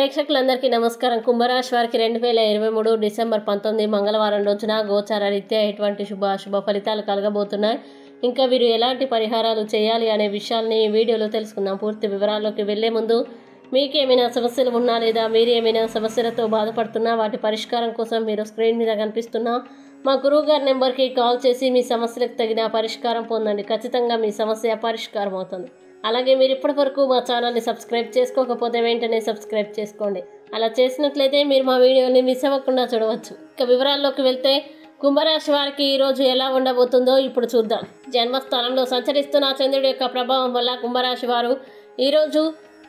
ప్రేక్షకులందరికీ నమస్కారం. కుంభరాశి వారికి 2023 డిసెంబర్ 19 మంగళవారం రోజున గోచార రీత్యా ఎటువంటి శుభ ఫలితాలు కలగబోతున్నాయి, ఇంకా వీరు ఎలాంటి పరిహారాలు చేయాలి అనే విషయాల్ని ఈ వీడియోలో తెలుసుకుందాం. పూర్తి వివరాల్లోకి వెళ్లే ముందు మీకేమైనా సమస్యలు ఉన్నా లేదా మీరు ఏమైనా సమస్యలతో బాధపడుతున్నా వాటి పరిష్కారం కోసం మీరు స్క్రీన్ మీద కనిపిస్తున్న మా గురువు గారి నెంబర్కి కాల్ చేసి మీ సమస్యలకు తగిన పరిష్కారం పొందండి. ఖచ్చితంగా మీ సమస్య పరిష్కారం అవుతుంది. అలాగే మీరు ఇప్పటి వరకు మా ఛానల్ని సబ్స్క్రైబ్ చేసుకోకపోతే వెంటనే సబ్స్క్రైబ్ చేసుకోండి. అలా చేసినట్లయితే మీరు మా వీడియోని మిస్ అవ్వకుండా చూడవచ్చు. ఇక వివరాల్లోకి వెళ్తే కుంభరాశి వారికి ఈరోజు ఎలా ఉండబోతుందో ఇప్పుడు చూద్దాం. జన్మస్థానంలో సంచరిస్తున్న చంద్రుడి యొక్క ప్రభావం వల్ల కుంభరాశి వారు ఈరోజు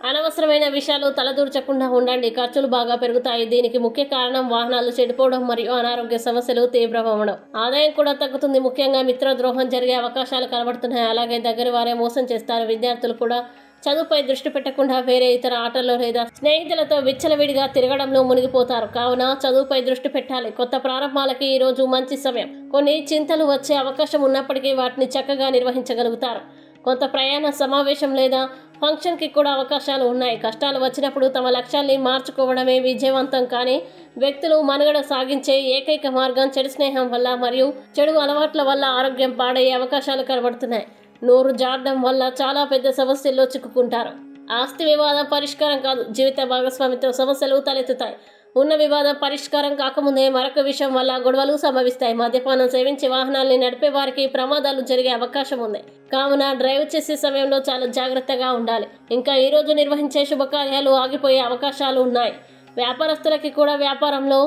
అనవసరమైన విషయాలు తలదూర్చకుండా ఉండండి. ఖర్చులు బాగా పెరుగుతాయి. దీనికి ముఖ్య కారణం వాహనాలు చెడిపోవడం మరియు అనారోగ్య సమస్యలు తీవ్రమవడం. ఆదాయం కూడా తగ్గుతుంది. ముఖ్యంగా మిత్రద్రోహం జరిగే అవకాశాలు కనబడుతున్నాయి. అలాగే దగ్గర వారే మోసం చేస్తారు. విద్యార్థులు కూడా చదువుపై దృష్టి పెట్టకుండా వేరే ఇతర ఆటల్లో లేదా స్నేహితులతో విచ్చలవిడిగా తిరగడంలో మునిగిపోతారు. కావున చదువుపై దృష్టి పెట్టాలి. కొత్త ప్రారంభాలకి ఈ రోజు మంచి సమయం. కొన్ని చింతలు వచ్చే అవకాశం ఉన్నప్పటికీ వాటిని చక్కగా నిర్వహించగలుగుతారు. కొంత ప్రయాణ సమావేశం లేదా ఫంక్షన్కి కూడా అవకాశాలు ఉన్నాయి. కష్టాలు వచ్చినప్పుడు తమ లక్ష్యాన్ని మార్చుకోవడమే విజయవంతం. కానీ వ్యక్తులు మనుగడ సాగించే ఏకైక మార్గం చెడు స్నేహం వల్ల మరియు చెడు అలవాట్ల వల్ల ఆరోగ్యం పాడయ్యే అవకాశాలు కనబడుతున్నాయి. నోరు జారడం వల్ల చాలా పెద్ద సమస్యల్లో చిక్కుకుంటారు. ఆస్తి వివాదం పరిష్కారం కాదు. జీవిత భాగస్వామితో సమస్యలు తలెత్తుతాయి. ఉన్న వివాదం పరిష్కారం కాకముందే మరొక విషయం వల్ల గొడవలు సంభవిస్తాయి. మద్యపానం సేవించి వాహనాల్ని నడిపే వారికి ప్రమాదాలు జరిగే అవకాశం ఉంది. కావున డ్రైవ్ చేసే సమయంలో చాలా జాగ్రత్తగా ఉండాలి. ఇంకా ఈరోజు నిర్వహించే శుభకార్యాలు ఆగిపోయే అవకాశాలు ఉన్నాయి. వ్యాపారస్తులకి కూడా వ్యాపారంలో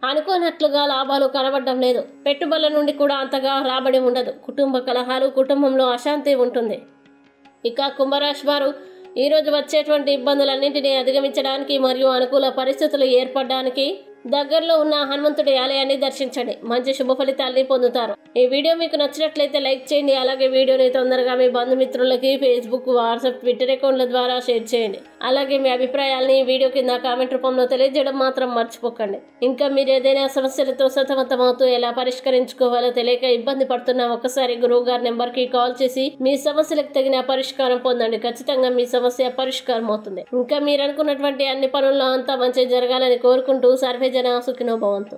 అనుకోనట్లుగా లాభాలు కనబడడం లేదు. పెట్టుబడుల నుండి కూడా అంతగా రాబడి ఉండదు. కుటుంబ కలహాలు, కుటుంబంలో అశాంతి ఉంటుంది. ఇక కుంభరాశి వారు ఈరోజు వచ్చేటువంటి ఇబ్బందులన్నింటినీ అధిగమించడానికి మరియు అనుకూల పరిస్థితులు ఏర్పడడానికి దగ్గరలో ఉన్న హనుమంతుడి ఆలయాన్ని దర్శించండి. మంచి శుభ ఫలితాల్ని పొందుతారు. ఈ వీడియో మీకు నచ్చినట్లయితే లైక్ చేయండి. అలాగే వీడియోని తొందరగా మీ బంధుమిత్రులకి ఫేస్బుక్, వాట్సాప్, ట్విట్టర్ అకౌంట్ల ద్వారా షేర్ చేయండి. అలాగే మీ అభిప్రాయాల్ని వీడియో కింద కామెంట్ రూపంలో తెలియజేయడం మాత్రం మర్చిపోకండి. ఇంకా మీరు ఏదైనా సమస్యలతో సతమతమవుతూ ఎలా పరిష్కరించుకోవాలో తెలియక ఇబ్బంది పడుతున్నా ఒకసారి గురువు గారి నెంబర్కి కాల్ చేసి మీ సమస్యలకు తగిన పరిష్కారం పొందండి. ఖచ్చితంగా మీ సమస్య పరిష్కారం అవుతుంది. ఇంకా మీరు అనుకున్నటువంటి అన్ని పనుల్లో అంతా మంచి జరగాలని కోరుకుంటూ సర్వే జన సుఖినో భవంతు.